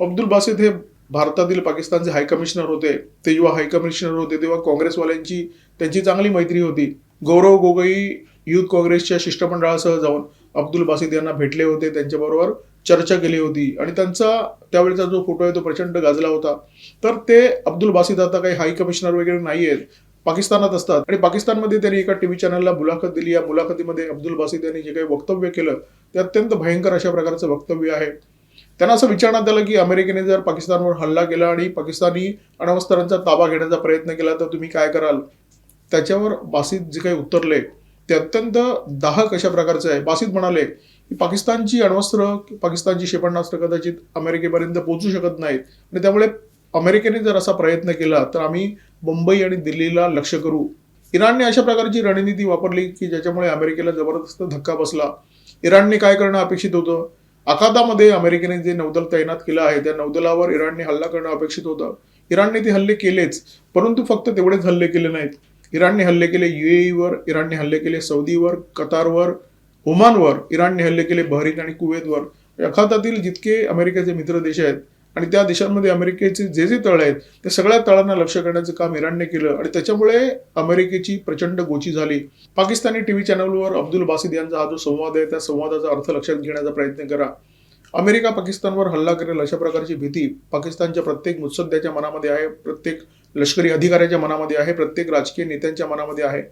अब्दुल बासित हे भारतातील पाकिस्तानचे हाय कमिशनर होते. ते जेव्हा हाय कमिशनर होते तेव्हा काँग्रेसवाल्यांची त्यांची चांगली मैत्री होती. गौरव गोगोई युथ काँग्रेसच्या शिष्टमंडळासह जाऊन अब्दुल बासित यांना भेटले होते, त्यांच्याबरोबर चर्चा केली होती आणि त्यांचा त्यावेळेचा जो फोटो आहे तो प्रचंड गाजला होता. तर ते अब्दुल बासित आता काही हाय कमिशनर वगैरे नाही आहेत, पाकिस्तानात असतात आणि पाकिस्तानमध्ये त्यांनी एका टीव्ही चॅनलला मुलाखत दिली. या मुलाखतीमध्ये अब्दुल बासित यांनी जे काही वक्तव्य केलं ते अत्यंत भयंकर अशा प्रकारचं वक्तव्य आहे. त्यांना असं विचारण्यात आलं की अमेरिकेने जर पाकिस्तानवर हल्ला केला आणि पाकिस्तानी अण्वस्त्रांचा ताबा घेण्याचा प्रयत्न केला तर तुम्ही काय कराल. त्याच्यावर बासित जे काही उत्तरले ते अत्यंत दाहक अशा प्रकारचं आहे. बासित म्हणाले की पाकिस्तानची अण्वस्त्र, पाकिस्तानची क्षेपणास्त्र कदाचित अमेरिकेपर्यंत पोहोचू शकत नाहीत आणि त्यामुळे अमेरिकेने जर असा प्रयत्न केला तर आम्ही मुंबई आणि दिल्लीला लक्ष्य करू. इराणने अशा प्रकारची रणनीती वापरली की ज्याच्यामुळे अमेरिकेला जबरदस्त धक्का बसला. इराणने काय करणं अपेक्षित होतं. आखातामध्ये अमेरिकेने जे नौदल तैनात केलं आहे त्या नौदलावर इराणने हल्ला करणं अपेक्षित होतं. इराणने ते हल्ले केलेच, परंतु फक्त तेवढेच हल्ले केले नाहीत. इराणने हल्ले केले UAEवर, इराणने हल्ले केले सौदीवर, कतारवर, ओमानवर, इराणने हल्ले केले बहरीन आणि कुवेतवर. आखातातील जितके अमेरिकेचे मित्र देश आहेत आणि त्या देशांमध्ये अमेरिकेचे जे जे तळ आहेत त्या सगळ्या तळांना लक्ष करण्याचं काम इराणने केलं आणि त्याच्यामुळे अमेरिकेची प्रचंड गोची झाली. पाकिस्तानी टीव्ही चॅनलवर अब्दुल बासित यांचा हा जो संवाद आहे त्या संवादाचा अर्थ लक्षात घेण्याचा प्रयत्न करा. अमेरिका पाकिस्तानवर हल्ला करेल अशा प्रकारची भीती पाकिस्तानच्या प्रत्येक मुत्सद्द्याच्या मनामध्ये आहे, प्रत्येक लष्करी अधिकाऱ्याच्या मनामध्ये आहे, प्रत्येक राजकीय नेत्यांच्या मनामध्ये आहे.